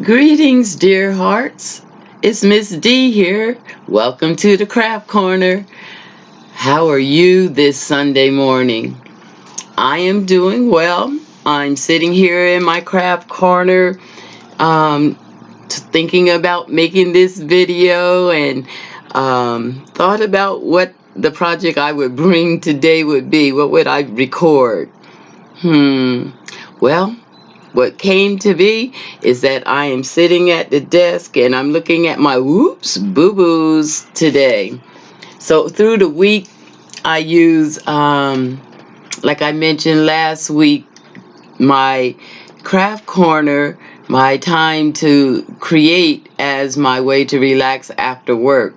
Greetings, dear hearts. It's Miss D here. Welcome to the Craft Corner. How are you this Sunday morning? I am doing well. I'm sitting here in my craft corner, thinking about making this video and thought about what the project I would bring today would be. What would I record? Well, what came to be is that I am sitting at the desk and I'm looking at my whoops boo-boos today. So through the week, I use, like I mentioned last week, my craft corner, my time to create as my way to relax after work.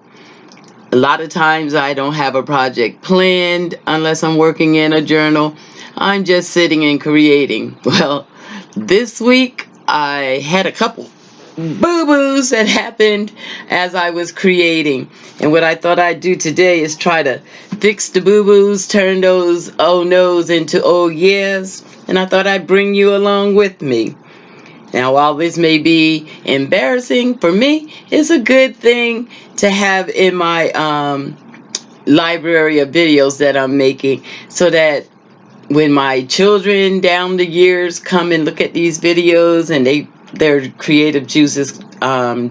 A lot of times I don't have a project planned unless I'm working in a journal. I'm just sitting and creating. Well, this week I had a couple boo-boos that happened as I was creating. And what I thought I'd do today is try to fix the boo-boos, turn those oh no's into oh yes. And I thought I'd bring you along with me. Now, while this may be embarrassing for me, it's a good thing to have in my library of videos that I'm making, so that when my children down the years come and look at these videos and their creative juices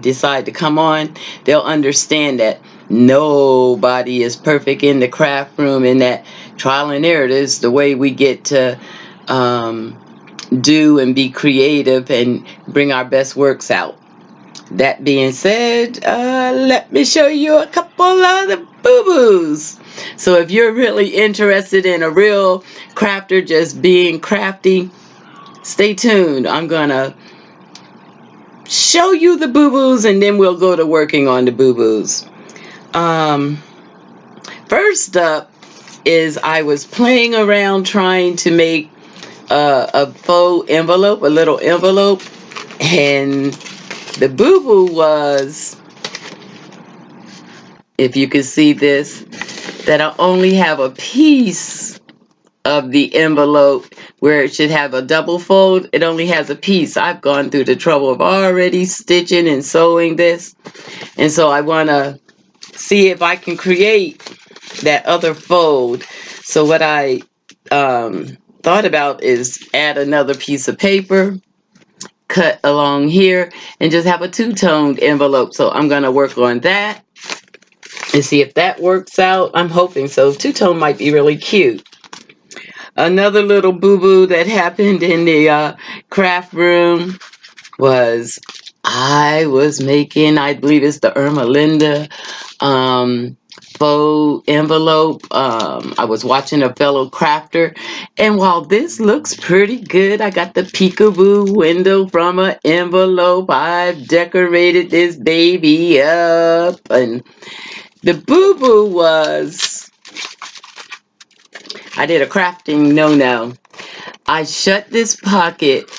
decide to come on, they'll understand that nobody is perfect in the craft room, and that trial and error is the way we get to do and be creative and bring our best works out. That being said, let me show you a couple of the boo-boos. So if you're really interested in a real crafter just being crafty, stay tuned. I'm gonna show you the boo-boos and then we'll go to working on the boo-boos. First up is I was playing around trying to make a faux envelope, a little envelope, and the boo-boo was, if you can see this, that I only have a piece of the envelope where it should have a double fold. It only has a piece. I've gone through the trouble of already stitching and sewing this, and so I want to see if I can create that other fold. So what I thought about is add another piece of paper, cut along here, and just have a two-toned envelope. So I'm going to work on that and see if that works out. I'm hoping so. Two-tone might be really cute. Another little boo-boo that happened in the craft room was I was making, I believe it's the Irma Linda faux envelope. I was watching a fellow crafter, and while this looks pretty good, I got the peekaboo window from an envelope. I've decorated this baby up, and the boo-boo was, I did a crafting no-no. I shut this pocket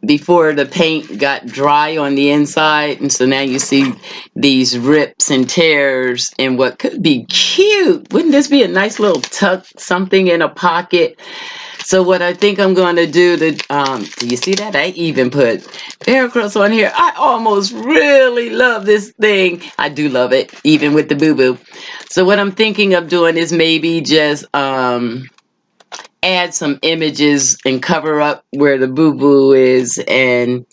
before the paint got dry on the inside, and so now you see these rips and tears in what could be cute. Wouldn't this be a nice little tuck, something in a pocket? So what I think I'm going to do to, do you see that? I even put Velcro on here. I almost really love this thing. I do love it, even with the boo-boo. So what I'm thinking of doing is maybe just add some images and cover up where the boo-boo is and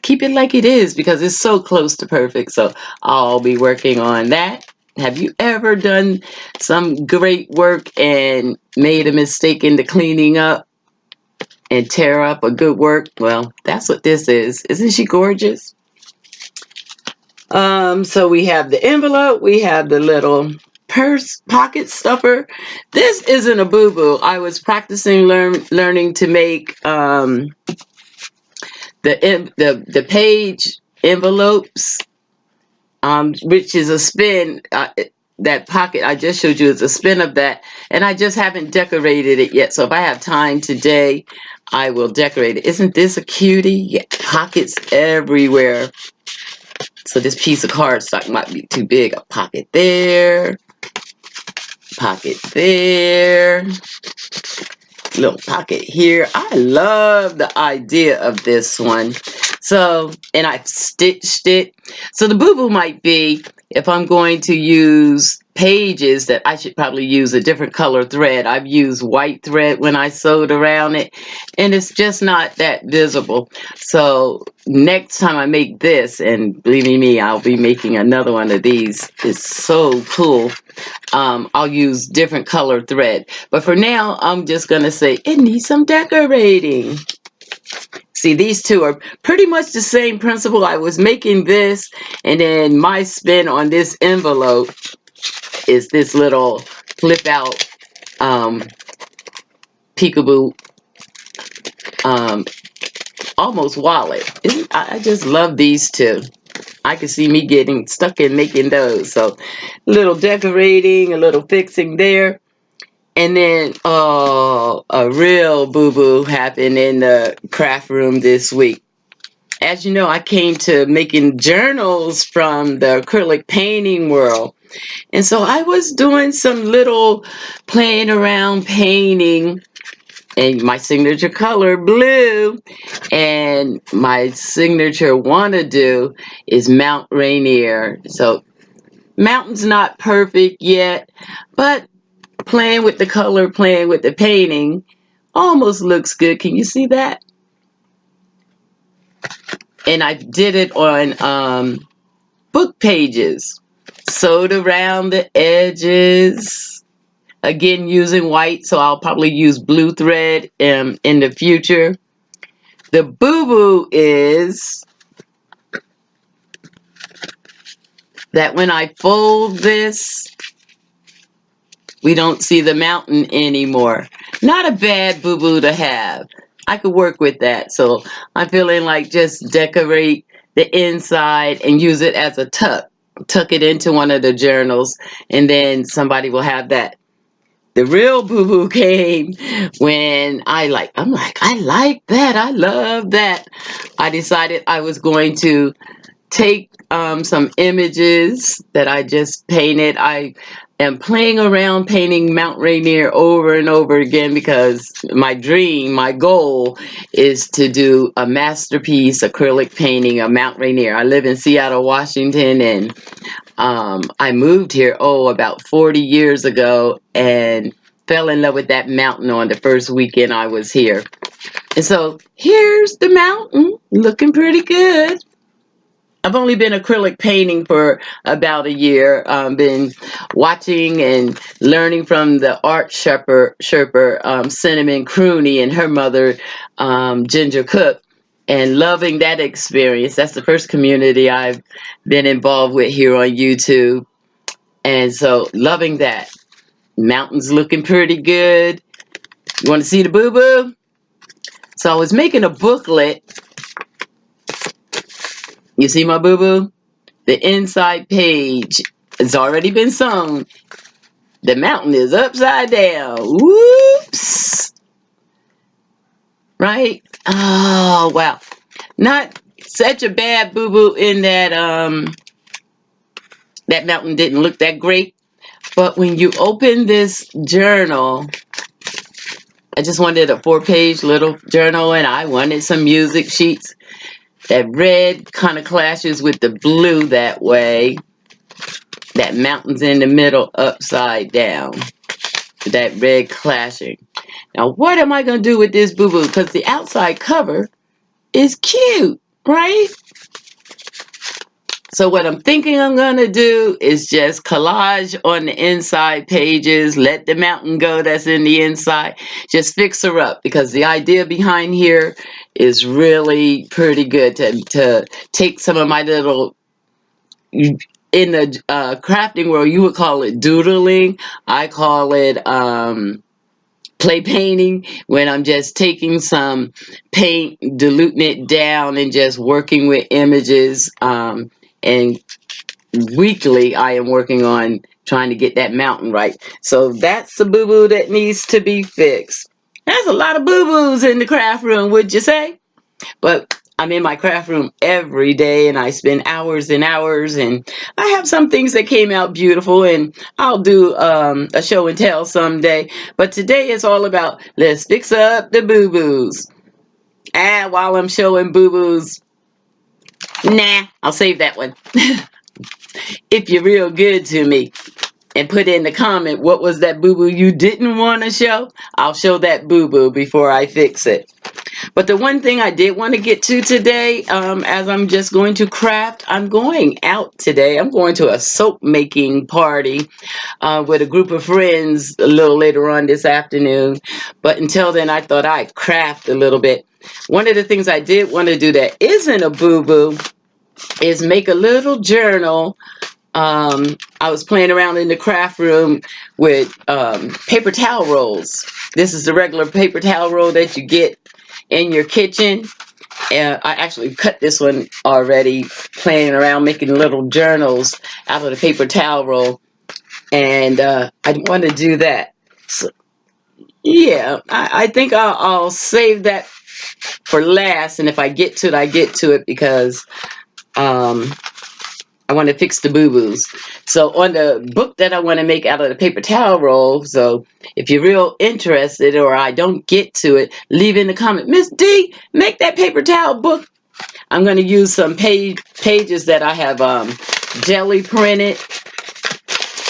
keep it like it is, because it's so close to perfect. So I'll be working on that. Have you ever done some great work and made a mistake in the cleaning up and tear up a good work? Well, that's what this is. Isn't she gorgeous? So we have the envelope, we have the little purse pocket stuffer. This isn't a boo-boo. I was practicing learning to make the page envelopes, which is a spin. That pocket I just showed you is a spin of that, and I just haven't decorated it yet. So if I have time today, I will decorate it. Isn't this a cutie? Yeah, pockets everywhere. So this piece of cardstock might be too big. A pocket there, pocket there, little pocket here. I love the idea of this one. So, and I've stitched it. So the boo-boo might be, if I'm going to use pages, that I should probably use a different color thread. I've used white thread when I sewed around it, and it's just not that visible. So next time I make this, and believe me, I'll be making another one of these. It's so cool. I'll use different color thread. But for now, I'm just going to say it needs some decorating. See, these two are pretty much the same principle. I was making this, and then my spin on this envelope is this little flip out peekaboo almost wallet. I just love these two. I can see me getting stuck in making those. So a little decorating, a little fixing there. And then a real boo-boo happened in the craft room this week. As you know, I came to making journals from the acrylic painting world. And so I was doing some little playing around painting, and my signature color, blue, and my signature wanna do is Mount Rainier. So mountain's not perfect yet, but playing with the color, playing with the painting almost looks good. Can you see that? And I did it on book pages, sewed around the edges. Again, using white, so I'll probably use blue thread in the future. The boo-boo is that when I fold this, we don't see the mountain anymore. Not a bad boo-boo to have. I could work with that. So I'm feeling like just decorate the inside and use it as a tuck. Tuck it into one of the journals, and then somebody will have that. The real boo-boo came when I'm like, I like that. I love that. I decided I was going to take some images that I just painted. I am playing around painting Mount Rainier over and over again because my dream, my goal is to do a masterpiece acrylic painting of Mount Rainier. I live in Seattle, Washington, and I moved here, about 40 years ago, and fell in love with that mountain on the first weekend I was here. And so here's the mountain, looking pretty good. I've only been acrylic painting for about a year. Been watching and learning from the art Sherpa, Cinnamon Crooney, and her mother, Ginger Cook, and loving that experience. That's the first community I've been involved with here on YouTube. And so loving that. Mountains looking pretty good. You want to see the boo-boo? So I was making a booklet. You see my boo-boo? The inside page has already been sewn. The mountain is upside down. Whoops. Right? Oh, wow. Not such a bad boo-boo in that that mountain didn't look that great. But when you open this journal, I just wanted a 4-page little journal, and I wanted some music sheets. That red kind of clashes with the blue that way. That mountain's in the middle upside down. That red clashing. Now, what am I going to do with this boo-boo? Because the outside cover is cute, right? So what I'm thinking I'm going to do is just collage on the inside pages, let the mountain go that's in the inside, just fix her up, because the idea behind here is really pretty good to take some of my little, in the crafting world, you would call it doodling. I call it play painting, when I'm just taking some paint, diluting it down, and just working with images. And weekly, I am working on trying to get that mountain right. So that's the boo-boo that needs to be fixed. There's a lot of boo-boos in the craft room, would you say? But I'm in my craft room every day, and I spend hours and hours, and I have some things that came out beautiful, and I'll do a show and tell someday. But today is all about, let's fix up the boo-boos. And while I'm showing boo-boos, Nah, I'll save that one. If you're real good to me and put in the comment what was that boo-boo you didn't want to show, I'll show that boo-boo before I fix it. But the one thing I did want to get to today, as I'm just going to craft, I'm going out today. I'm going to a soap making party with a group of friends a little later on this afternoon. But until then, I thought I'd craft a little bit. One of the things I did want to do that isn't a boo-boo is make a little journal. I was playing around in the craft room with paper towel rolls. This is the regular paper towel roll that you get in your kitchen. I actually cut this one already, playing around making little journals out of the paper towel roll. And I want to do that. So, yeah, I think I'll save that for last. And if I get to it, I get to it because I want to fix the boo-boos. So on the book that I want to make out of the paper towel roll, so if you're real interested or I don't get to it, leave in the comment, Miss D, make that paper towel book. I'm going to use some pages that I have jelly printed.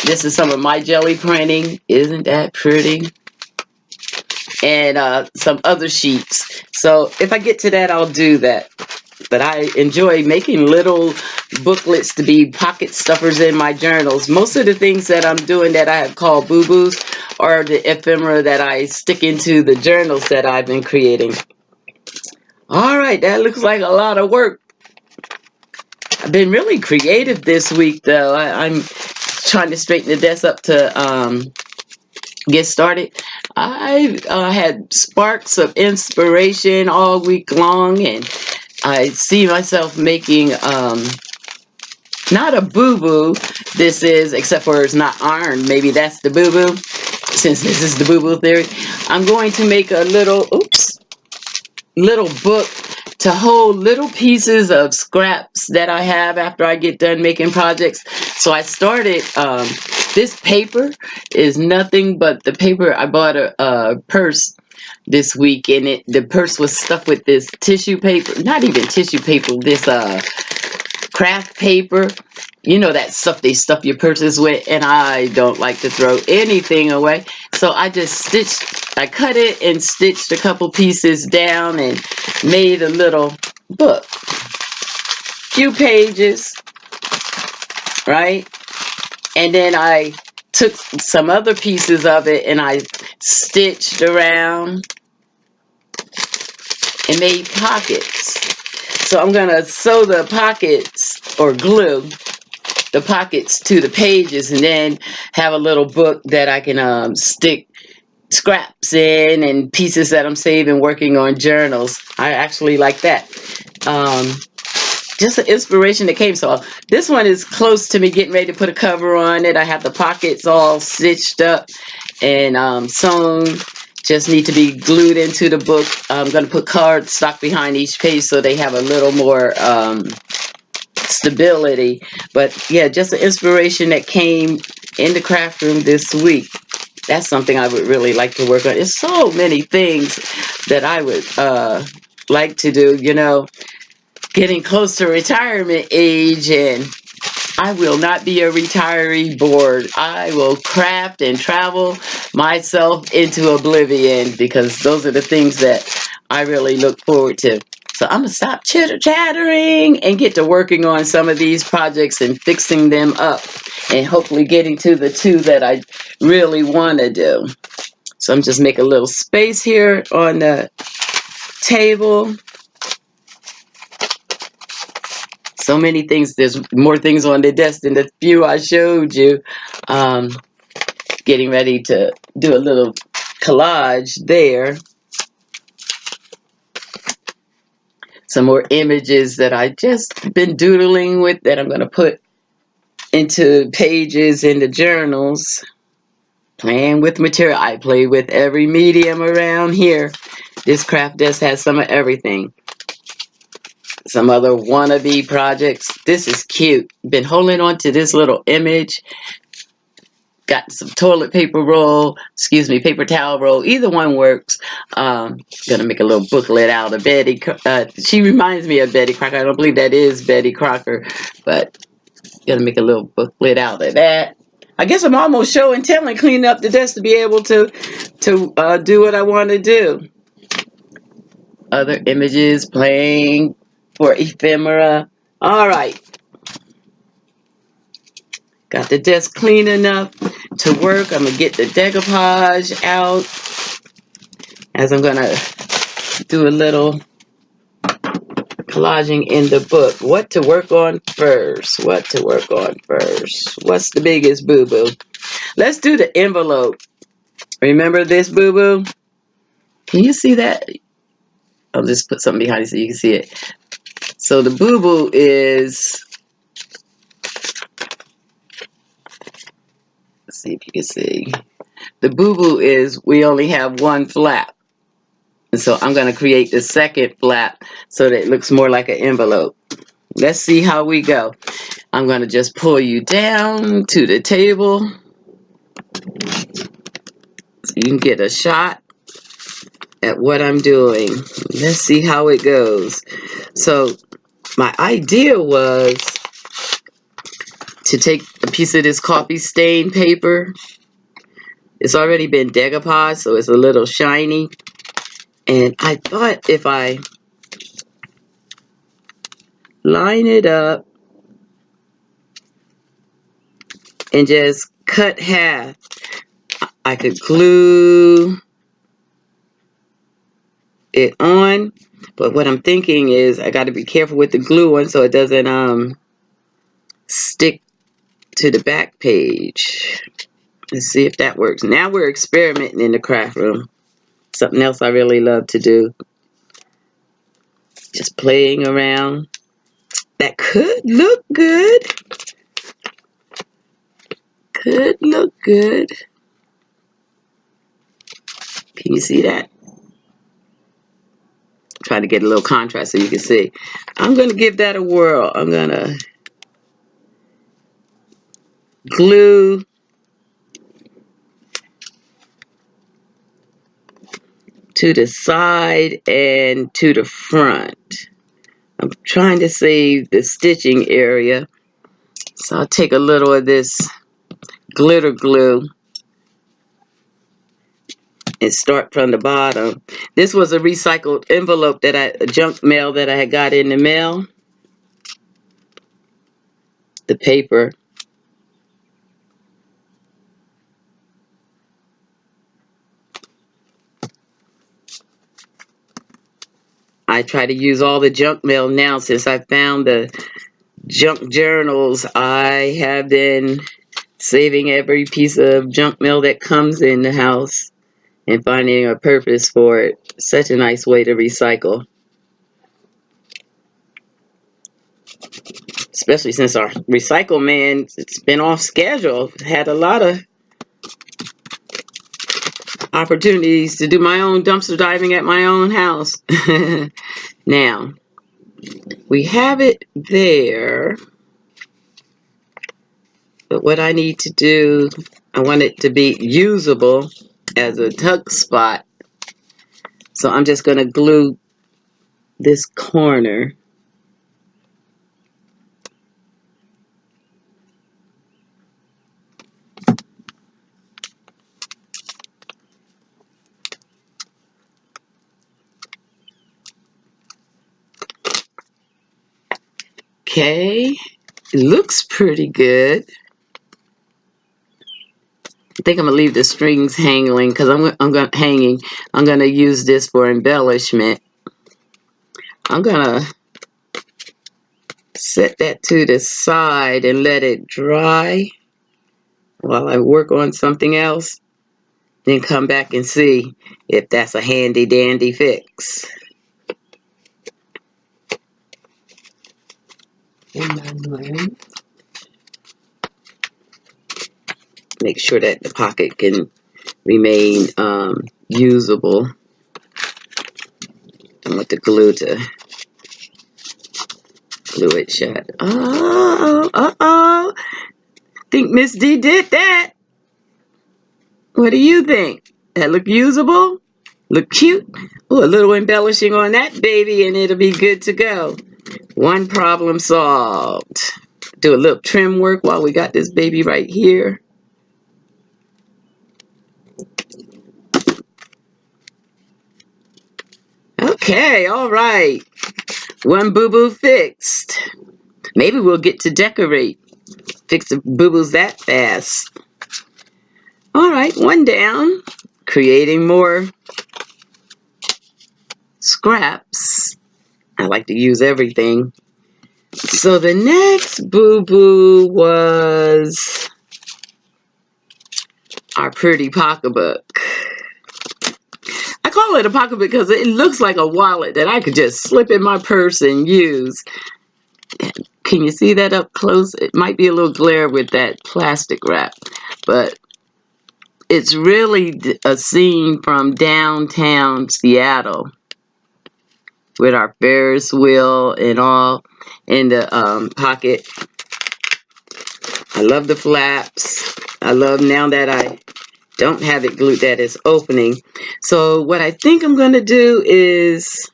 This is some of my jelly printing. Isn't that pretty? And some other sheets. So if I get to that, I'll do that. But I enjoy making little booklets to be pocket stuffers in my journals. Most of the things that I'm doing that I have called boo-boos are the ephemera that I stick into the journals that I've been creating. All right, that looks like a lot of work. I've been really creative this week, though. I'm trying to straighten the desk up to get started. I had sparks of inspiration all week long, and I see myself making not a boo-boo. This is, except for it's not iron. Maybe that's the boo-boo, since this is the boo-boo theory. I'm going to make a little book to hold little pieces of scraps that I have after I get done making projects. So I started, this paper is nothing but the paper. I bought a purse this week, and the purse was stuffed with this tissue paper, not even tissue paper, this craft paper. You know that stuff they stuff your purses with, and I don't like to throw anything away. So I just I cut it and stitched a couple pieces down and made a little book. Few pages, right? And then I took some other pieces of it and I stitched around and made pockets. So I'm going to sew the pockets, or glue the pockets to the pages, and then have a little book that I can stick scraps in and pieces that I'm saving working on journals. I actually like that. Just an inspiration that came. So this one is close to me getting ready to put a cover on it. I have the pockets all stitched up and sewn. Just need to be glued into the book. I'm going to put cardstock behind each page so they have a little more stability. But yeah, just an inspiration that came in the craft room this week. That's something I would really like to work on. There's so many things that I would like to do, you know, getting close to retirement age, and I will not be a retiree bored. I will craft and travel myself into oblivion, because those are the things that I really look forward to. So I'm going to stop chitter-chattering and get to working on some of these projects and fixing them up, and hopefully getting to the two that I really want to do. So I'm just making a little space here on the table. So many things. There's more things on the desk than the few I showed you. Getting ready to do a little collage there. Some more images that I just been doodling with that I'm going to put into pages in the journals. Playing with material. I play with every medium around here. This craft desk has some of everything. Some other wannabe projects. This is cute. Been holding on to this little image got some toilet paper roll, paper towel roll. Either one works. Gonna make a little booklet out of Betty. She reminds me of Betty Crocker. I don't believe that is Betty Crocker, but gonna make a little booklet out of that. I guess I'm almost show and telling, cleaning up the desk to be able to do what I want to do. Other images playing for ephemera. All right. Got the desk clean enough to work. I'm going to get the decoupage out as I'm going to do a little collaging in the book. What to work on first? What to work on first? What's the biggest boo-boo? Let's do the envelope. Remember this boo-boo? Can you see that? I'll just put something behind it so you can see it. So the boo-boo is, let's see if you can see. The boo-boo is we only have one flap. And so I'm going to create the second flap so that it looks more like an envelope. Let's see how we go. I'm going to just pull you down to the table so you can get a shot at what I'm doing. Let's see how it goes. So my idea was to take a piece of this coffee stain paper. It's already been decoupaged, so it's a little shiny. And I thought if I line it up and just cut half, I could glue it on. But what I'm thinking is I got to be careful with the glue on so it doesn't stick to the back page. Let's see if that works. Now we're experimenting in the craft room. Something else I really love to do. Just playing around. That could look good. Could look good. Can you see that? Try to get a little contrast so you can see. I'm going to give that a whirl. I'm going to glue to the side and to the front. I'm trying to save the stitching area. So I'll take a little of this glitter glue and start from the bottom. This was a recycled envelope a junk mail that I had got in the mail. The paper. I try to use all the junk mail now since I found the junk journals. I have been saving every piece of junk mail that comes in the house and finding a purpose for it. Such a nice way to recycle. Especially since our recycle man, it's been off schedule. Had a lot of opportunities to do my own dumpster diving at my own house. Now, we have it there. But what I need to do, I want it to be usable as a tuck spot. So I'm just going to glue this corner. Okay, it looks pretty good. I think I'm gonna leave the strings hanging because I'm gonna use this for embellishment. I'm gonna set that to the side and let it dry while I work on something else. Then come back and see if that's a handy dandy fix. Make sure that the pocket can remain usable. I want the glue to glue it shut. Oh, think Miss D did that. What do you think? That look usable? Look cute? Oh, a little embellishing on that baby and it'll be good to go. One problem solved. Do a little trim work while we got this baby right here. Okay, all right. One boo-boo fixed. Maybe we'll get to decorate. Fix the boo-boos that fast. All right, one down. Creating more scraps. I like to use everything. So the next boo-boo was our pretty pocketbook. I call it a pocketbook because it looks like a wallet that I could just slip in my purse and use. Can you see that up close? It might be a little glare with that plastic wrap, but it's really a scene from downtown Seattle with our Ferris wheel and all in the pocket. I love the flaps. I love now that I don't have it glued that it's opening. So what I think I'm going to do is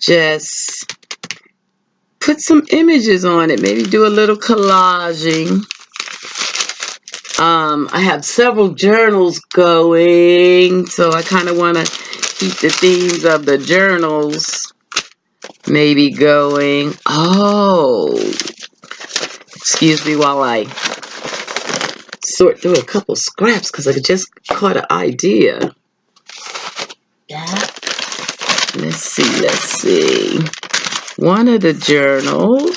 just put some images on it. Maybe do a little collaging. I have several journals going, so I kind of want to keep the themes of the journals maybe going. Oh, excuse me while I sort through a couple scraps because I just caught an idea. Let's see. One of the journals,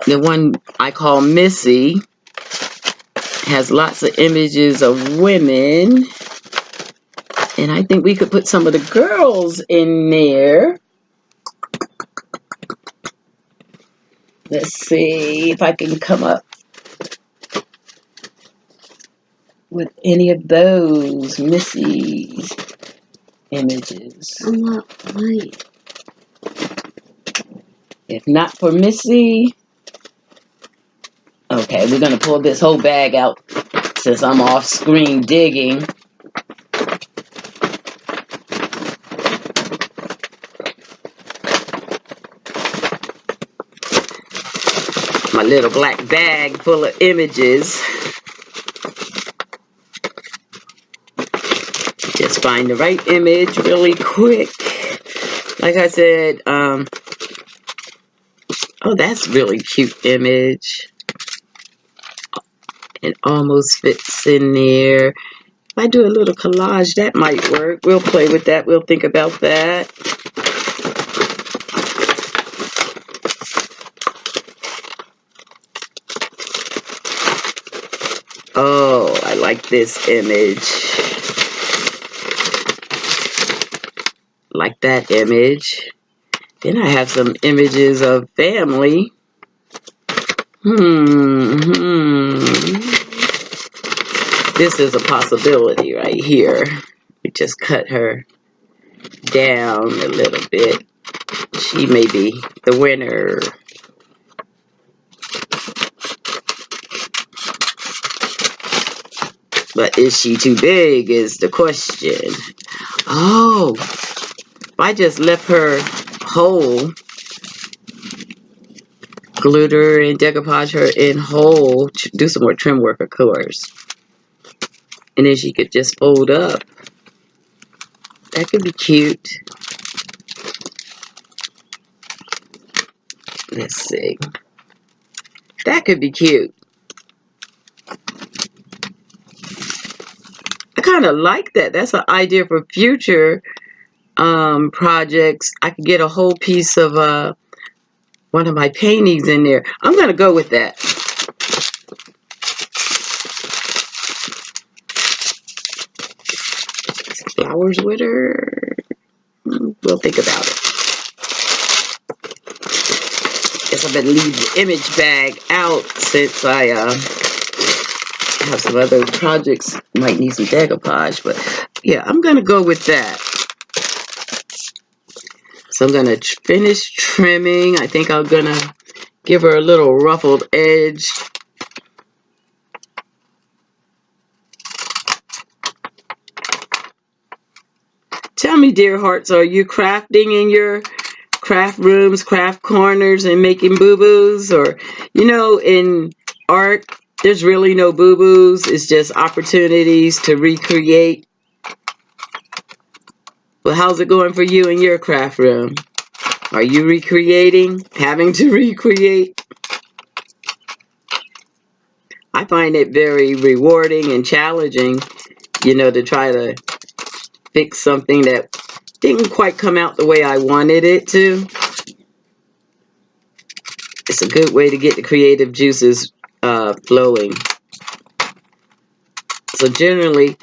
the one I call Missy, has lots of images of women. And I think we could put some of the girls in there. Let's see if I can come up with any of those Missy's images. I'm not right. If not for Missy, okay, we're gonna pull this whole bag out since I'm off screen digging. My little black bag full of images. Just find the right image really quick. Like I said, oh, that's really cute image. It almost fits in there. If I do a little collage, that might work. We'll play with that. We'll think about that. Oh, I like this image. Like that image. Then I have some images of family. This is a possibility right here. We just cut her down a little bit. She may be the winner. But is she too big is the question. Oh, if I just left her whole, glued her and decoupage her in whole, do some more trim work of course. And then she could just fold up. That could be cute. Let's see. That could be cute. I kind of like that. That's an idea for future projects. I could get a whole piece of one of my paintings in there. I'm going to go with that. Flowers with her. We'll think about it. Guess I better leave the image bag out since I have some other projects. Might need some decoupage, but yeah, I'm going to go with that. So I'm going to finish trimming. I think I'm going to give her a little ruffled edge. dear hearts, are you crafting in your craft rooms, craft corners, and making boo-boos? Or, you know, in art, there's really no boo-boos. It's just opportunities to recreate. Well, how's it going for you in your craft room? Are you recreating? Having to recreate? I find it very rewarding and challenging, you know, to try to fix something that didn't quite come out the way I wanted it to. It's a good way to get the creative juices flowing. So generally,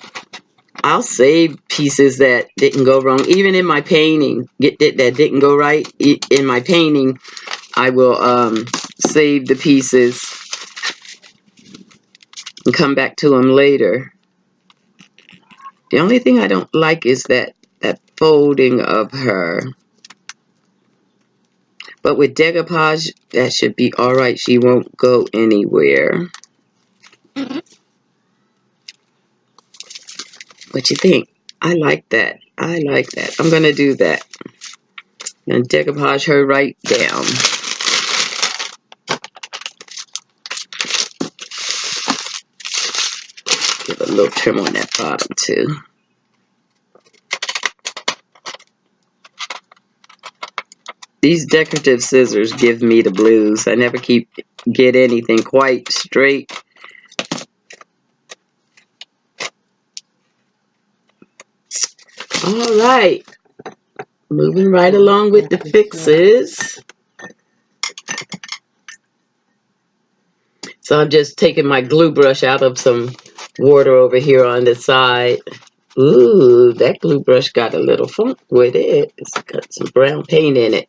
I'll save pieces that didn't go wrong. Even in my painting, that didn't go right in my painting, I will save the pieces and come back to them later. The only thing I don't like is that folding of her. But with decoupage, that should be all right. She won't go anywhere. What you think? I like that. I like that. I'm going to do that. And decoupage her right down. Give a little trim on that bottom too. These decorative scissors give me the blues. I never get anything quite straight. All right. Moving right along with the fixes. So I'm just taking my glue brush out of some water over here on the side. Ooh, that glue brush got a little funk with it. It's got some brown paint in it.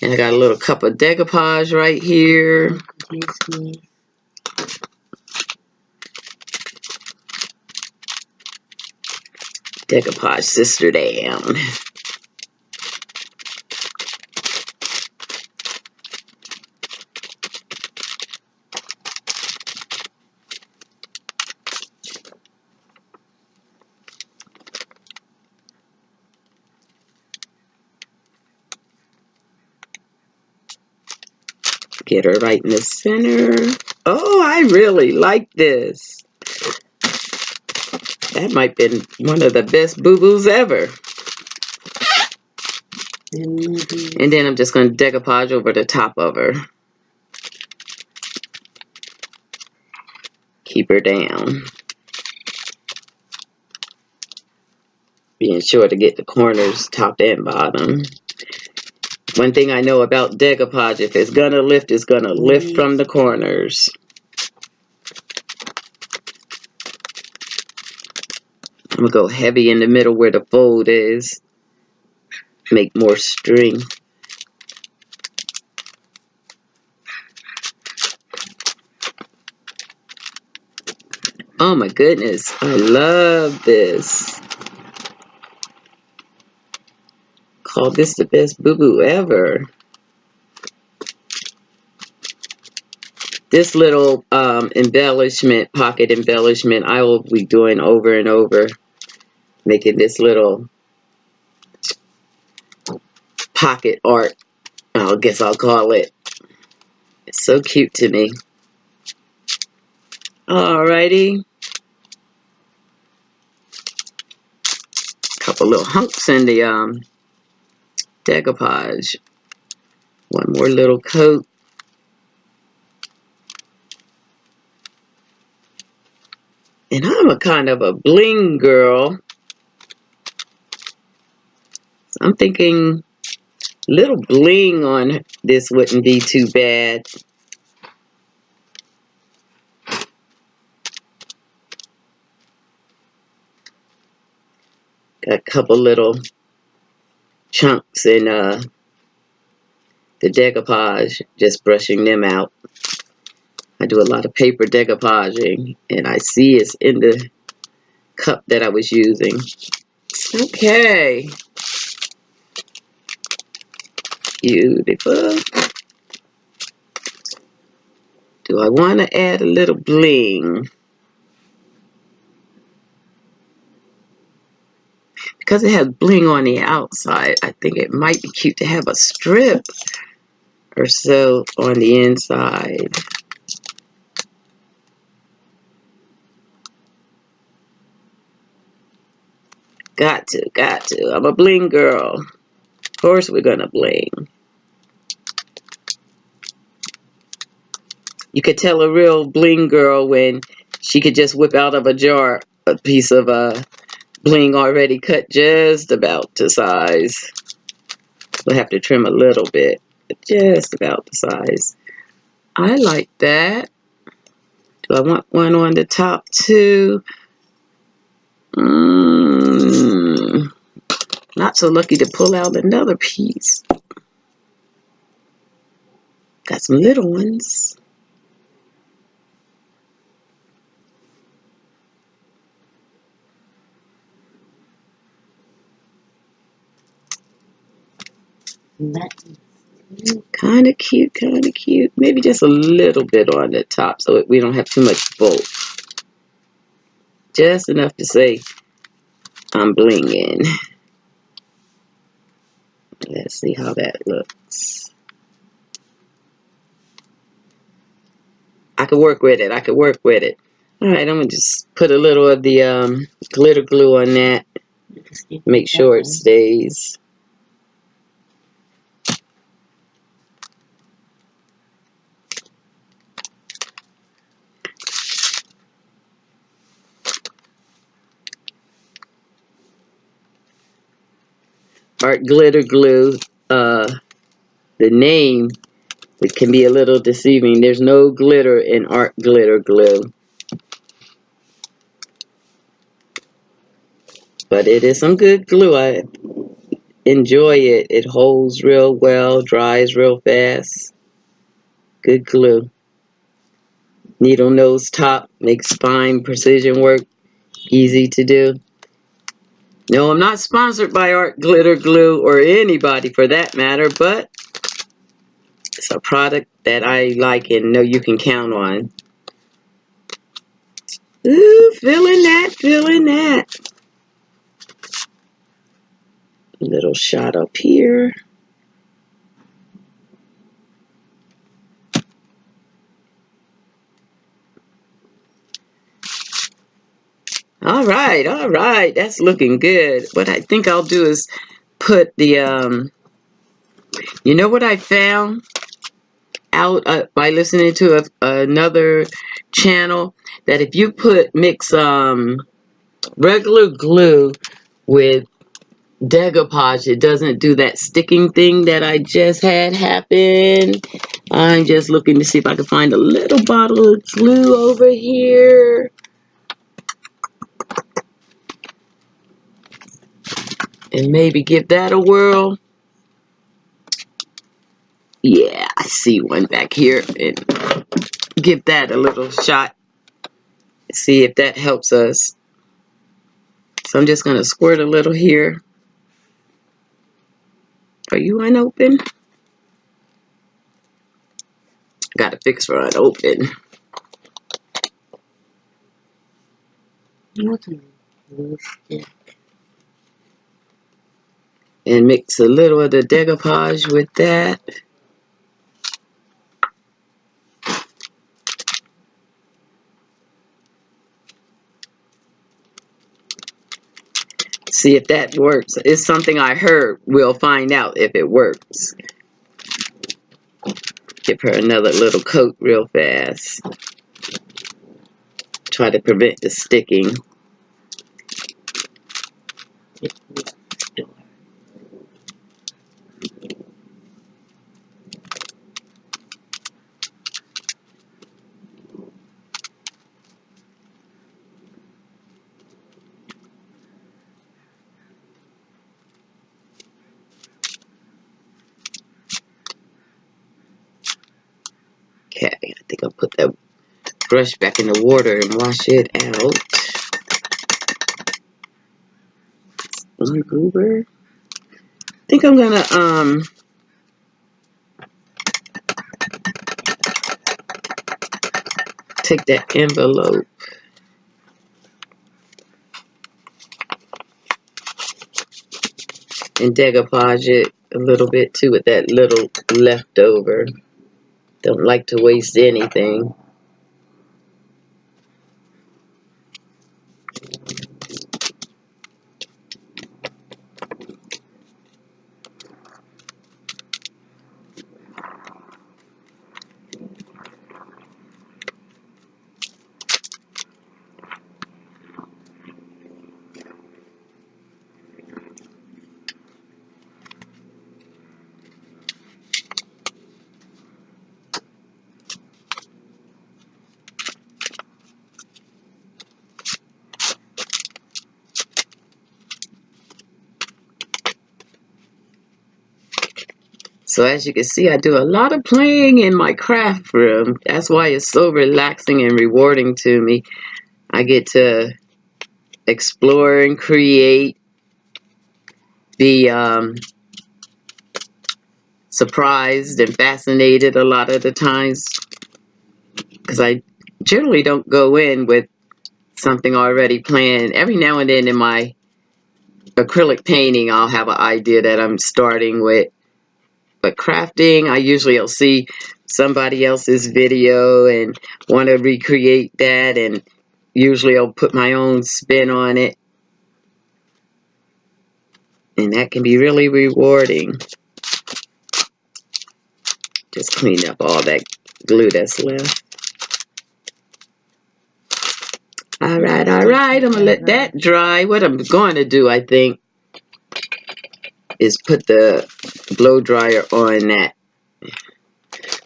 And I got a little cup of decoupage right here. Decoupage sister down. Get her right in the center. Oh, I really like this. That might have been one of the best boo-boos ever. And then I'm just going to decoupage over the top of her. Keep her down. Being sure to get the corners, top and bottom. One thing I know about decoupage, if it's going to lift, it's going to lift from the corners. I'm going to go heavy in the middle where the fold is. Make more string. Oh my goodness, I love this. Call this the best boo-boo ever. This little embellishment, pocket embellishment, I will be doing over and over. Making this little pocket art, I guess I'll call it. It's so cute to me. Alrighty. Couple little hunks in the decoupage. One more little coat. And I'm a kind of a bling girl. So I'm thinking little bling on this wouldn't be too bad. Got a couple little chunks in the decoupage, just brushing them out. I do a lot of paper decoupaging, and I see it's in the cup that I was using. Okay. Beautiful. Do I want to add a little bling? because it has bling on the outside, I think it might be cute to have a strip or so on the inside. Got to. I'm a bling girl. Of course we're gonna bling. You could tell a real bling girl when she could just whip out of a jar a piece of bling already cut just about to size. We'll have to trim a little bit, but just about the size. I like that. Do I want one on the top too? Not so lucky to pull out another piece. Got some little ones. Kind of cute, kind of cute. Maybe just a little bit on the top so we don't have too much bulk. Just enough to say I'm blinging. Let's see how that looks. I could work with it. All right, I'm going to just put a little of the glitter glue on that. Make sure it stays. Art glitter glue. The name, it can be a little deceiving. There's no glitter in art glitter glue. But it is some good glue. I enjoy it. It holds real well, dries real fast. Good glue. Needle nose top makes fine precision work easy to do. No, I'm not sponsored by Art Glitter Glue or anybody for that matter, but it's a product that I like and know you can count on. Ooh, feeling that. A little shot up here. All right. That's looking good. What I think I'll do is put the, you know what I found out by listening to another channel? That if you mix regular glue with decoupage, it doesn't do that sticking thing that I just had happen. I'm just looking to see if I can find a little bottle of glue over here. And maybe give that a whirl. Yeah, I see one back here. And give that a little shot. See if that helps us. So I'm just going to squirt a little here. Are you unopened? Got to fix for unopened. And mix a little of the decoupage with that. See if that works. It's something I heard. We'll find out if it works. Give her another little coat real fast. Try to prevent the sticking. Okay, I think I'll put that brush back in the water and wash it out. Goober. I think I'm gonna take that envelope. and decoupage it a little bit too with that little leftover. Don't like to waste anything. So as you can see, I do a lot of playing in my craft room. That's why it's so relaxing and rewarding to me. I get to explore and create, be surprised and fascinated a lot of the times, because I generally don't go in with something already planned. Every now and then in my acrylic painting, I'll have an idea that I'm starting with. But crafting, I usually will see somebody else's video and want to recreate that, and usually I'll put my own spin on it. And that can be really rewarding. Just clean up all that glue that's left. All right. I'm going to let that dry. What I'm going to do, I think, is put the blow dryer on that.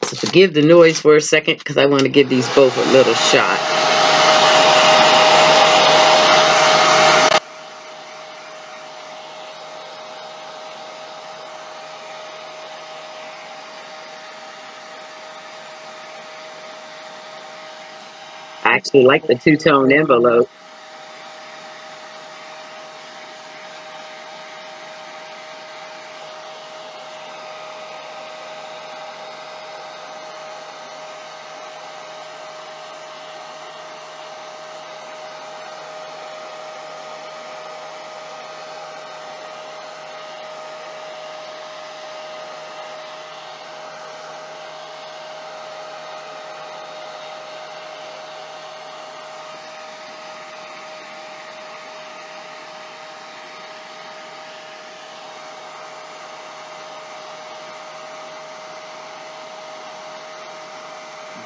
So forgive the noise for a second because I want to give these both a little shot. I actually like the two-tone envelope.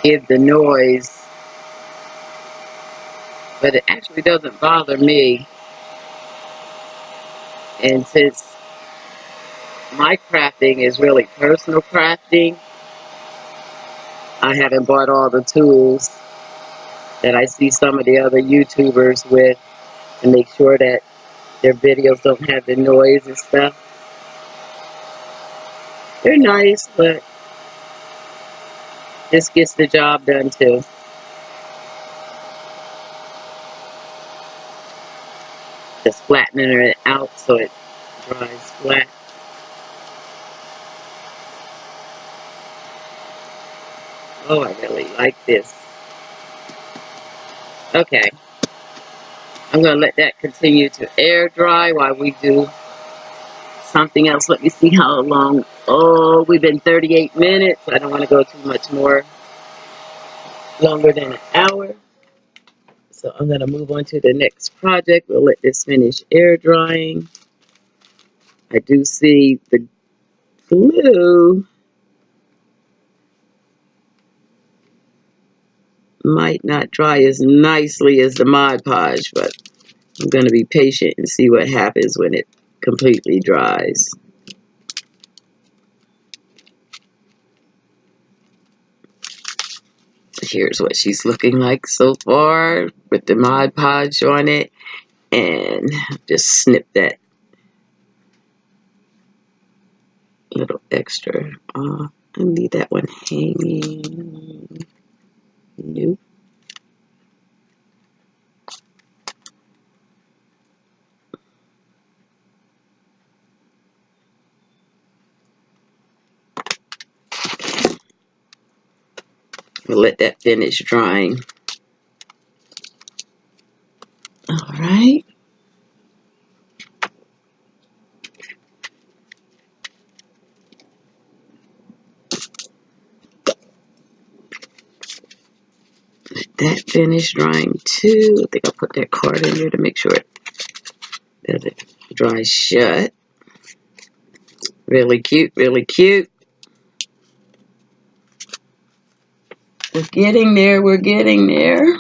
Give the noise, but it actually doesn't bother me. And since my crafting is really personal crafting, I haven't bought all the tools that I see some of the other YouTubers with to make sure that their videos don't have the noise and stuff. They're nice, but this gets the job done too. Just flattening it out so it dries flat. Oh, I really like this. Okay, I'm gonna let that continue to air dry while we do something else. Let me see how long. Oh, we've been 38 minutes. I don't want to go too much more longer than an hour. So I'm going to move on to the next project. We'll let this finish air drying. I do see the glue might not dry as nicely as the Mod Podge, but I'm going to be patient and see what happens when it completely dries. Here's what she's looking like so far with the Mod Podge on it. And just snip that little extra off and leave that one hanging. Nope. We'll let that finish drying. All right. that finished drying too. I think I'll put that card in there to make sure it doesn't dry shut. Really cute, really cute. We're getting there, we're getting there.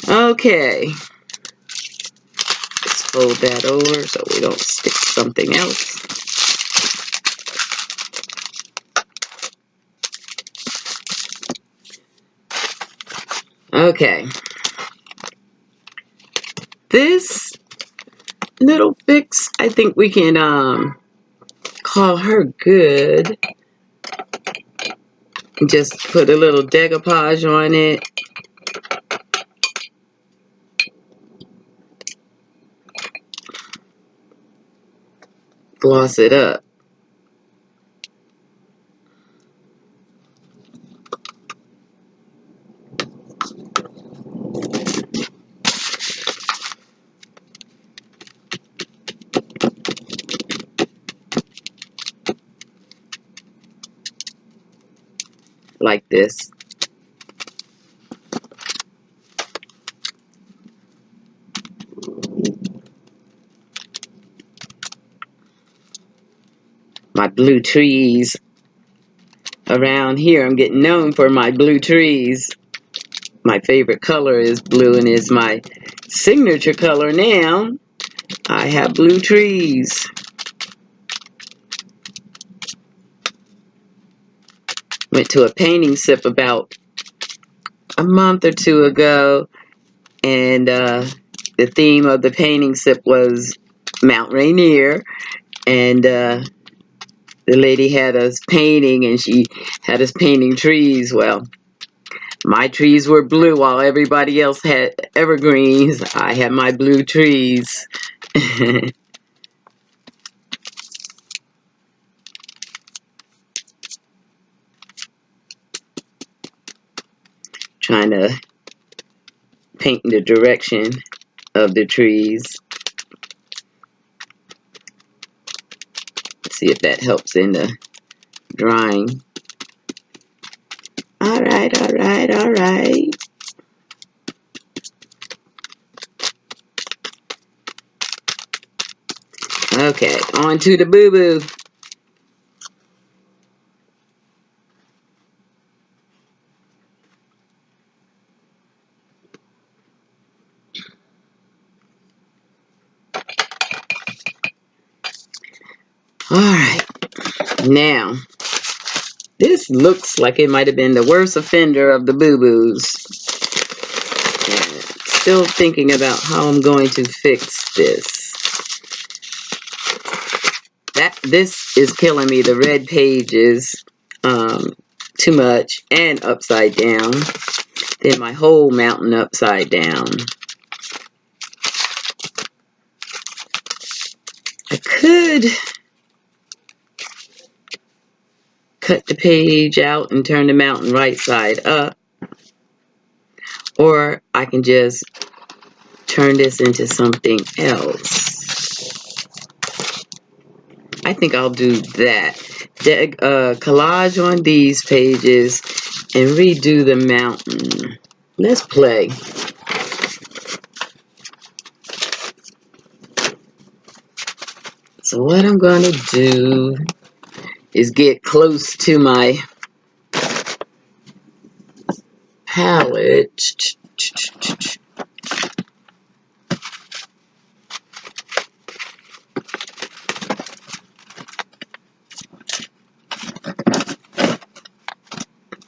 Okay. Let's fold that over so we don't stick something else. Okay. This little fix, I think we can call her good. And just put a little decoupage on it. Gloss it up. Like this. My blue trees around here. I'm getting known for my blue trees. My favorite color is blue and is my signature color now. I have blue trees. Went to a painting sip about a month or two ago, and the theme of the painting sip was Mount Rainier, and the lady had us painting, and she had us painting trees. Well, my trees were blue while everybody else had evergreens. I had my blue trees. Trying to paint in the direction of the trees. See if that helps in the drying. Alright, alright, alright. Okay, on to the boo-boo. Alright, now, this looks like it might have been the worst offender of the boo-boos. Still thinking about how I'm going to fix this. This is killing me. The red pages too much and upside down. Then my whole mountain upside down. I could cut the page out and turn the mountain right side up, or I can just turn this into something else. I think I'll do that. Collage on these pages and redo the mountain. Let's play. So what I'm going to do is get close to my palette.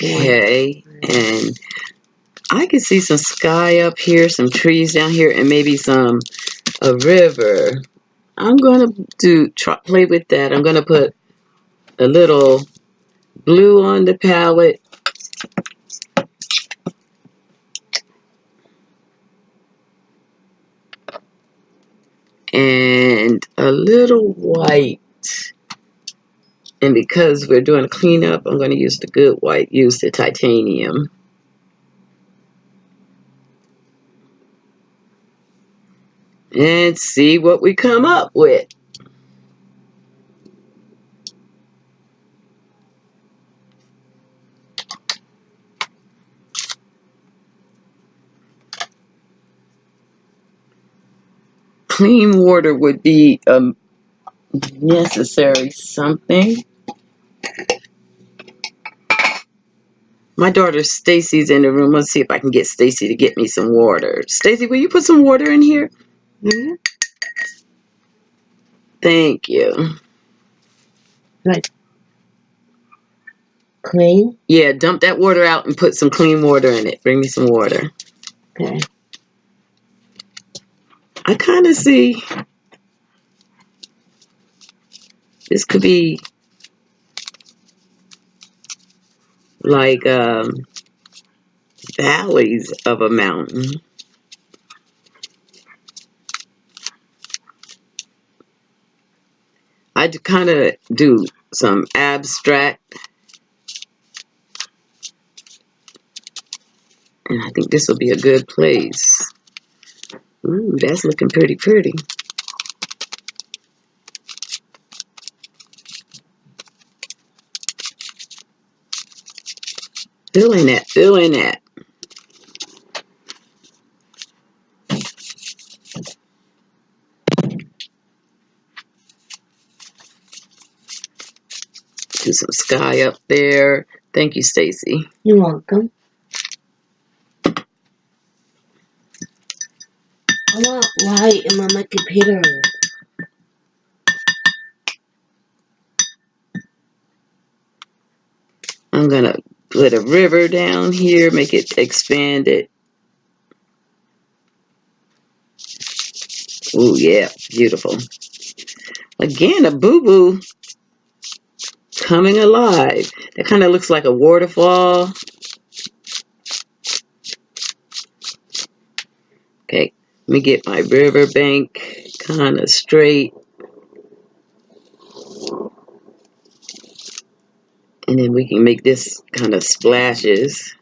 Okay, and I can see some sky up here, some trees down here, and maybe a river. I'm gonna play with that. I'm gonna put a little blue on the palette, and a little white. And because we're doing a cleanup, I'm going to use the good white, use the titanium. And see what we come up with. clean water would be necessary something. My daughter Stacy's in the room. Let's see if I can get Stacy to get me some water. Stacy, will you put some water in here? Mm-hmm. Thank you. Like clean? Yeah, dump that water out and put some clean water in it. Bring me some water. Okay. I kind of see this could be like valleys of a mountain. I kind of do some abstract, and I think this will be a good place. Ooh, that's looking pretty. Feeling that. Do some sky up there. Thank you, Stacy. You're welcome. I want light in my computer. I'm gonna put a river down here, make it expanded. Ooh, yeah, beautiful. Again, a boo-boo coming alive. That kind of looks like a waterfall. Okay, let me get my river bank kind of straight. And then we can make this kind of splashes.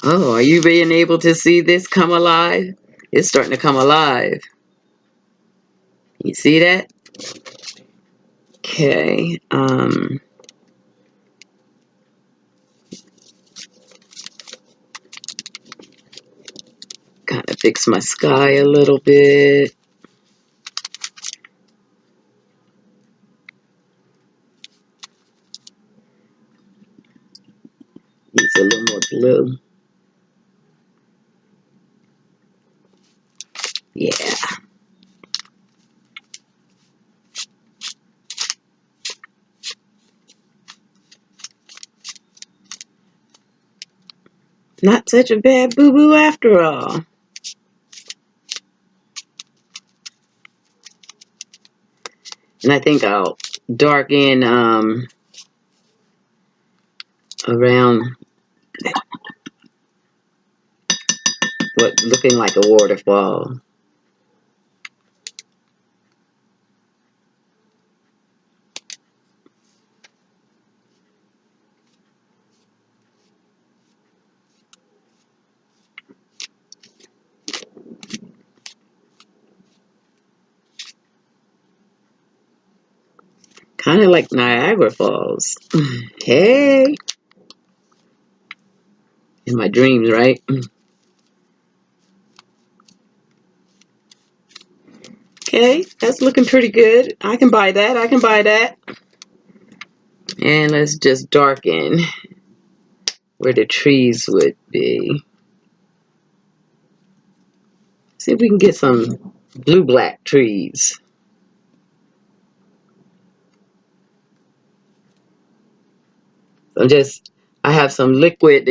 Oh, are you being able to see this come alive? It's starting to come alive. You see that? Okay. Kind of fix my sky a little bit. Needs a little more blue. Yeah. Not such a bad boo-boo after all. And I think I'll darken around what looking like a waterfall. Kind of like Niagara Falls. Hey. In my dreams, right? Okay, that's looking pretty good. I can buy that. And let's just darken where the trees would be. See if we can get some blue-black trees. I have some liquid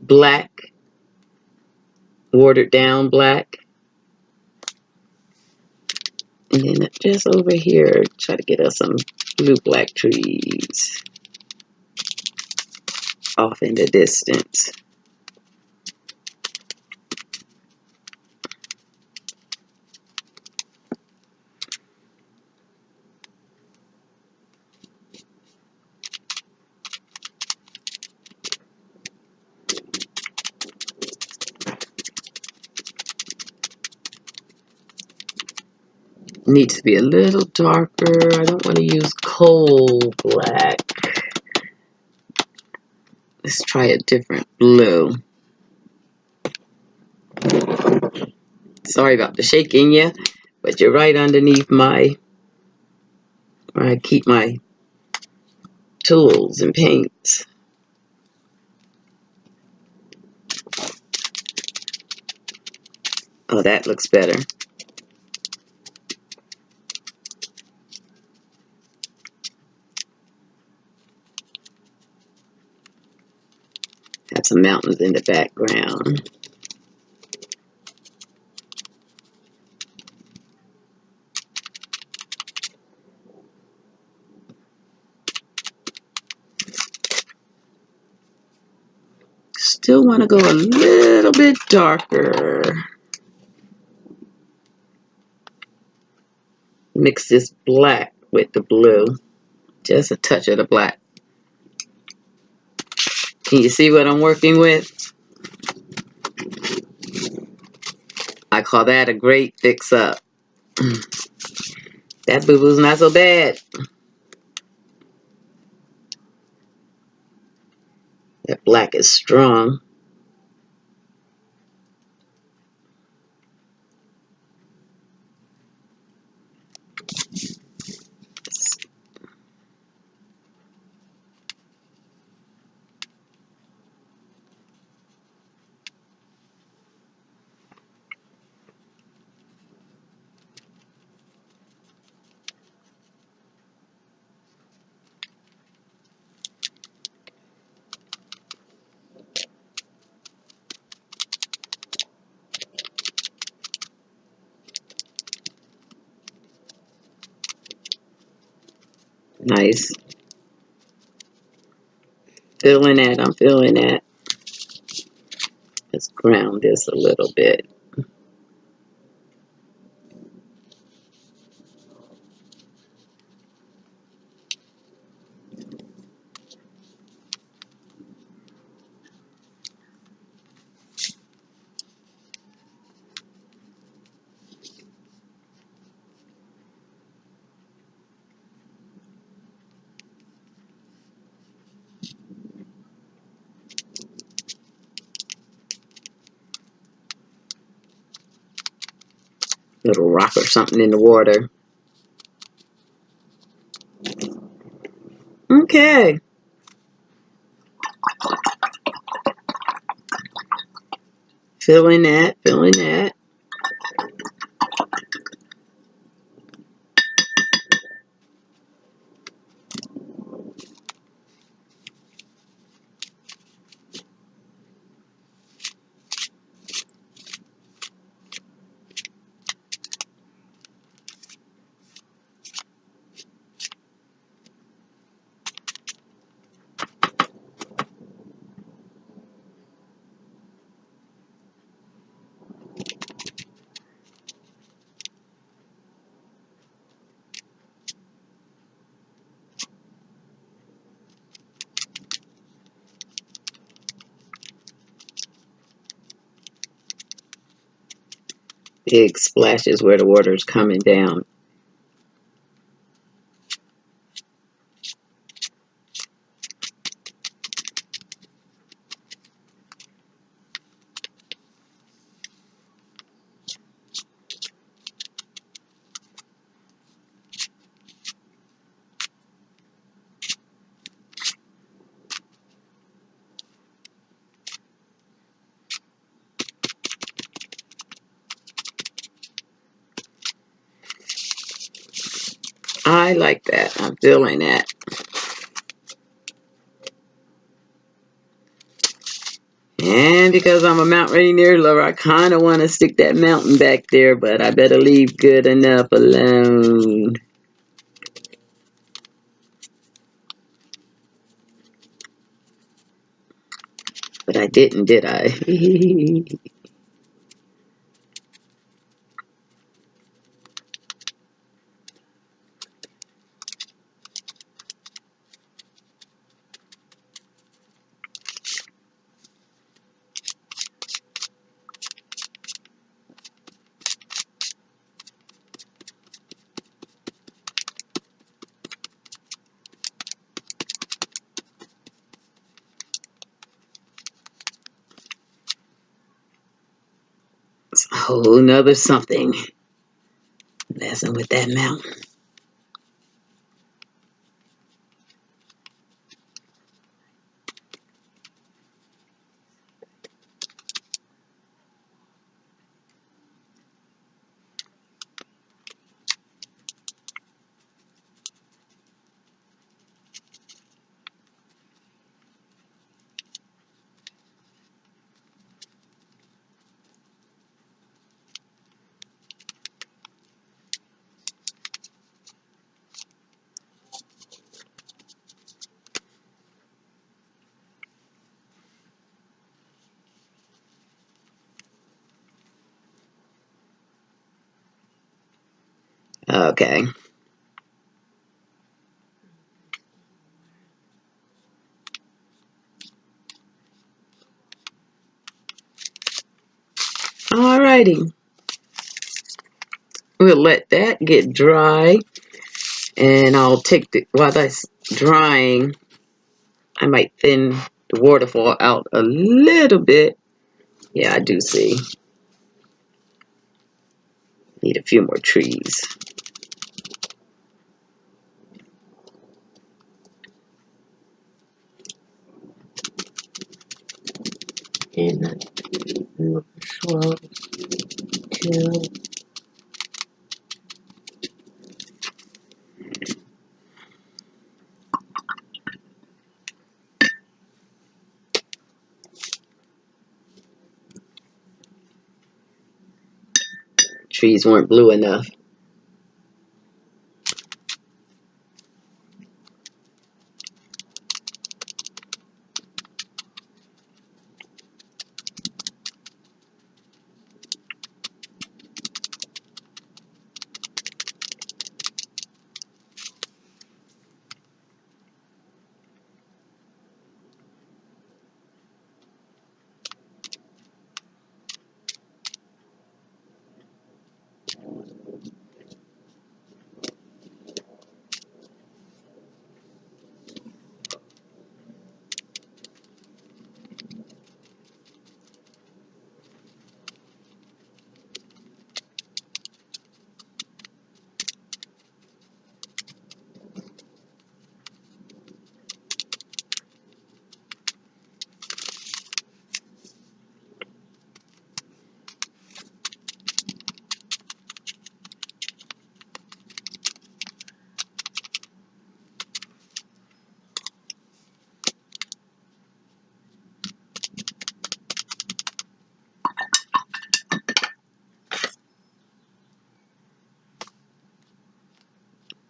black, watered down black. And then just over here, try to get us some blue-black trees off in the distance. Needs to be a little darker. I don't want to use coal black. Let's try a different blue. Sorry about the shaking you, but you're right underneath where I keep my tools and paints. Oh, that looks better. Have some mountains in the background. Still want to go a little bit darker. Mix this black with the blue. Just a touch of the black. Can you see what I'm working with? I call that a great fix-up. That boo-boo's not so bad. That black is strong. Nice. Feeling that, I'm feeling that. Let's ground this a little bit. Little rock or something in the water. Okay. Feeling that, feeling that. Big splashes where the water's coming down. I like that. I'm feeling that. And because I'm a Mount Rainier lover, I kind of want to stick that mountain back there, but I better leave good enough alone. But I didn't, did I? whole nother something messing with that mountain. Okay. Alrighty. We'll let that get dry. And I'll take while that's drying, I might thin the waterfall out a little bit. Yeah, I do see. Need a few more trees. And look slow too. Trees weren't blue enough.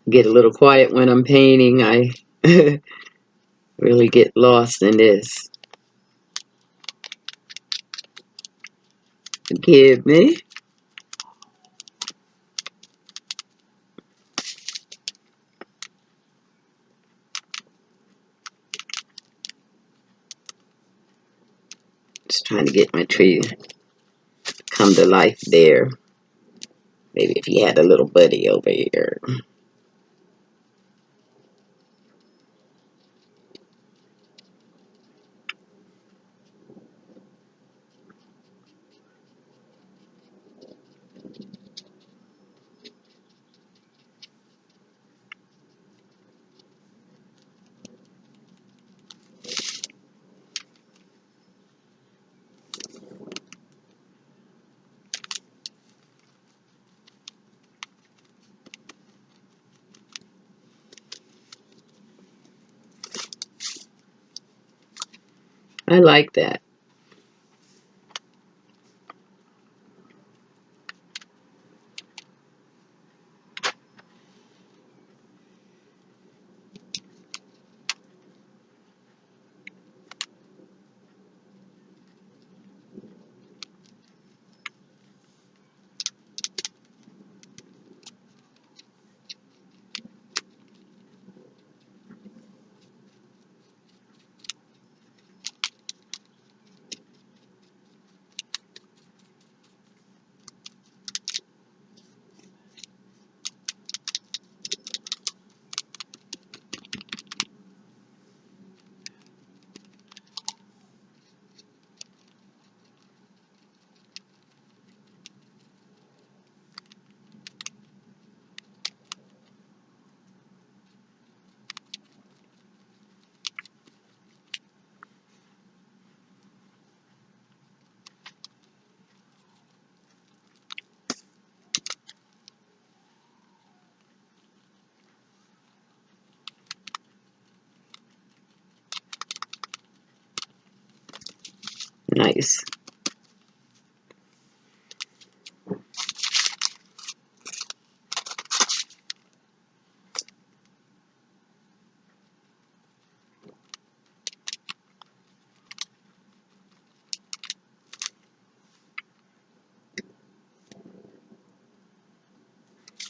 Get a little quiet when I'm painting. I really get lost in this. Forgive me. Just trying to get my tree to come to life there. Maybe if he had a little buddy over here. I like that. Nice.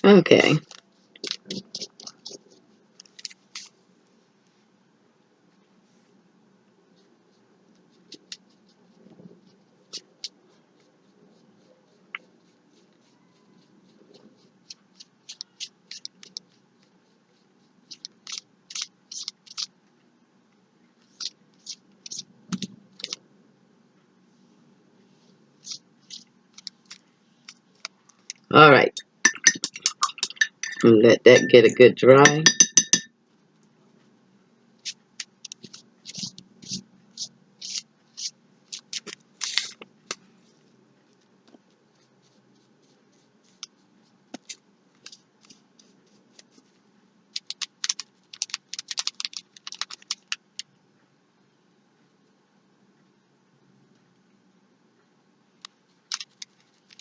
Okay. All right. Let that get a good dry.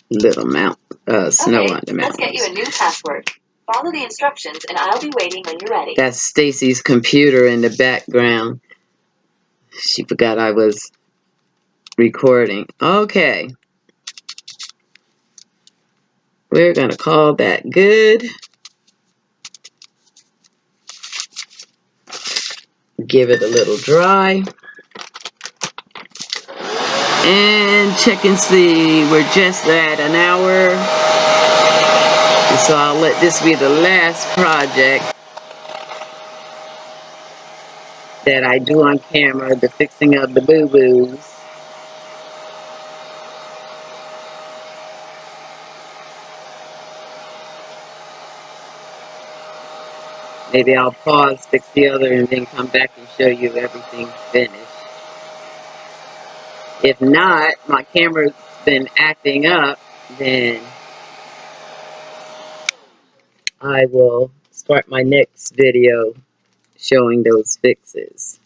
Little mount, snow on the mountains. Let's get you a new password. Follow the instructions, and I'll be waiting when you're ready. That's Stacy's computer in the background. She forgot I was recording. Okay. We're going to call that good. Give it a little dry. And check and see. We're just at an hour. And so I'll let this be the last project that I do on camera, the fixing of the boo-boos. Maybe I'll pause, fix the other, and then come back and show you everything finished. If not, my camera's been acting up, then I will start my next video showing those fixes.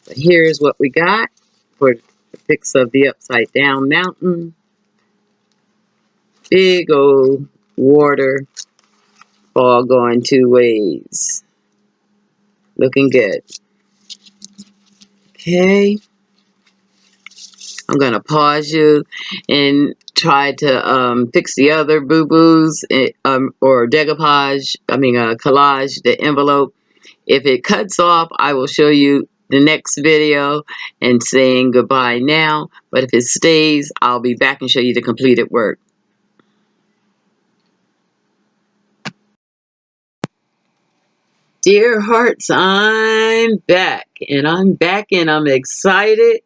But here's what we got for the fix of the upside down mountain. Big old waterfall going two ways. Looking good. Okay. I'm going to pause you and try to fix the other boo-boos or decoupage, collage the envelope. If it cuts off, I will show you the next video and saying goodbye now. But if it stays, I'll be back and show you the completed work. Dear hearts, I'm back and I'm excited.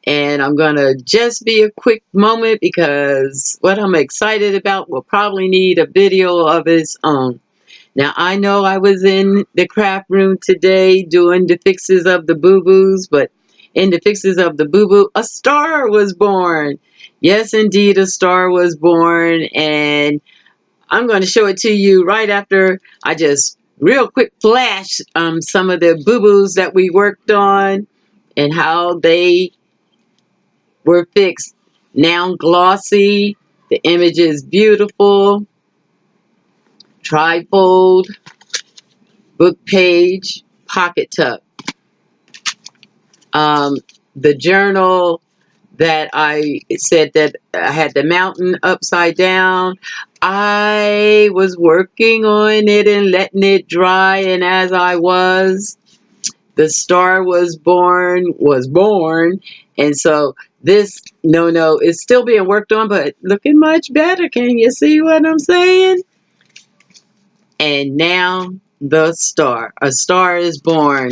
And I'm going to just be a quick moment because what I'm excited about will probably need a video of its own. Now, I know I was in the craft room today doing the fixes of the boo-boos, but in the fixes of the boo-boo, a star was born. Yes, indeed, a star was born. And I'm going to show it to you right after I just real quick flash some of the boo-boos that we worked on and how they were fixed. Now glossy, the image is beautiful, trifold, book page, pocket tuck. The journal that I said that I had the mountain upside down, I was working on it and letting it dry, and as I was, the star was born, and so this no is still being worked on, but looking much better. Can you see what I'm saying? And now the star, a star is born.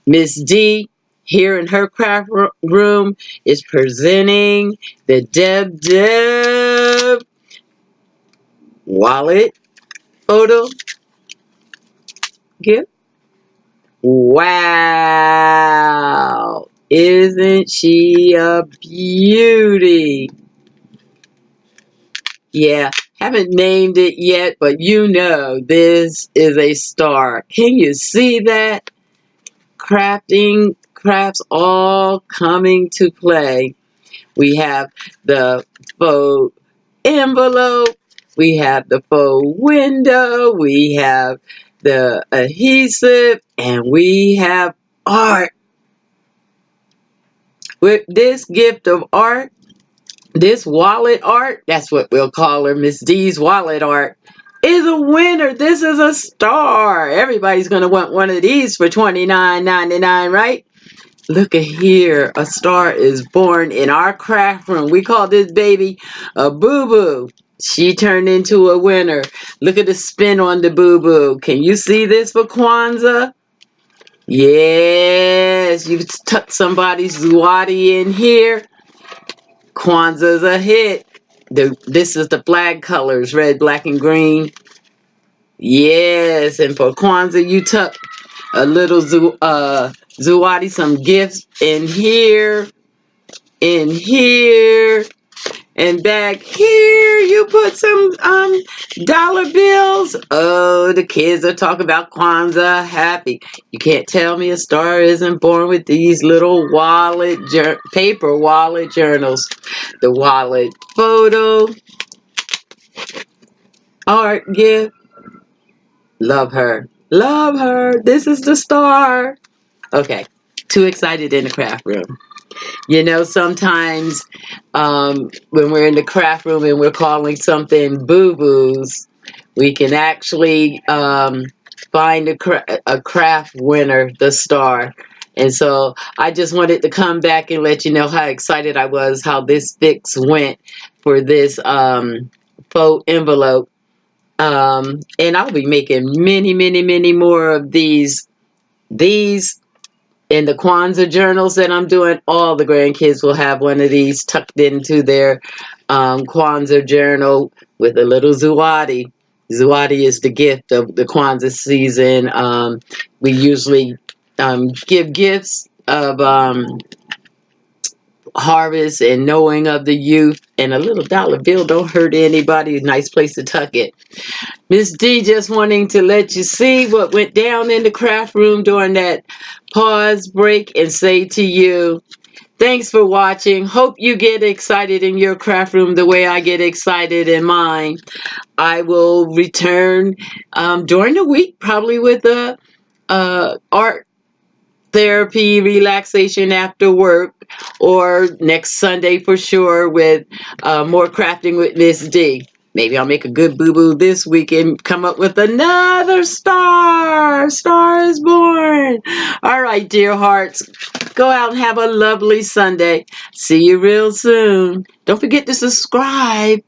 Miss D here in her craft room is presenting the Deb wallet photo gift. Wow, isn't she a beauty? Yeah, haven't named it yet, but you know this is a star. Can you see that? Crafts all coming to play. We have the faux envelope. We have the faux window. We have the adhesive. And we have art. With this gift of art, this wallet art, that's what we'll call her, Miss D's wallet art, is a winner. This is a star. Everybody's going to want one of these for $29.99, right? Look at here. A star is born in our craft room. We call this baby a boo-boo. She turned into a winner. Look at the spin on the boo-boo. Can you see this for Kwanzaa? Yes, you tuck somebody's Zuwadi in here. Kwanzaa's a hit. This is the flag colors, red, black, and green. Yes, and for Kwanzaa, you tuck a little Zuwadi, some gifts in here, and back here you put some dollar bills. Oh, the kids are talking about Kwanzaa happy. You can't tell me a star isn't born with these little paper wallet journals. The wallet photo, art gift. Love her. Love her. This is the star. Okay. Too excited in the craft room. You know, sometimes when we're in the craft room and we're calling something boo-boos, we can actually find a craft winner, the star. And so I just wanted to come back and let you know how excited I was, how this fix went for this faux envelope. And I'll be making many, many, many more of these. These in the Kwanzaa journals that I'm doing, all the grandkids will have one of these tucked into their Kwanzaa journal with a little Zuwadi. Zuwadi is the gift of the Kwanzaa season. We usually give gifts of harvest and knowing of the youth, and a little dollar bill don't hurt anybody. Nice place to tuck it. Miss D just wanting to let you see what went down in the craft room during that pause break and say to you, thanks for watching. Hope you get excited in your craft room the way I get excited in mine. I will return during the week, probably with a art therapy relaxation after work, or next Sunday for sure with more crafting with Miss D. Maybe I'll make a good boo-boo this week and come up with another star. Star is born. All right, dear hearts. Go out and have a lovely Sunday. See you real soon. Don't forget to subscribe.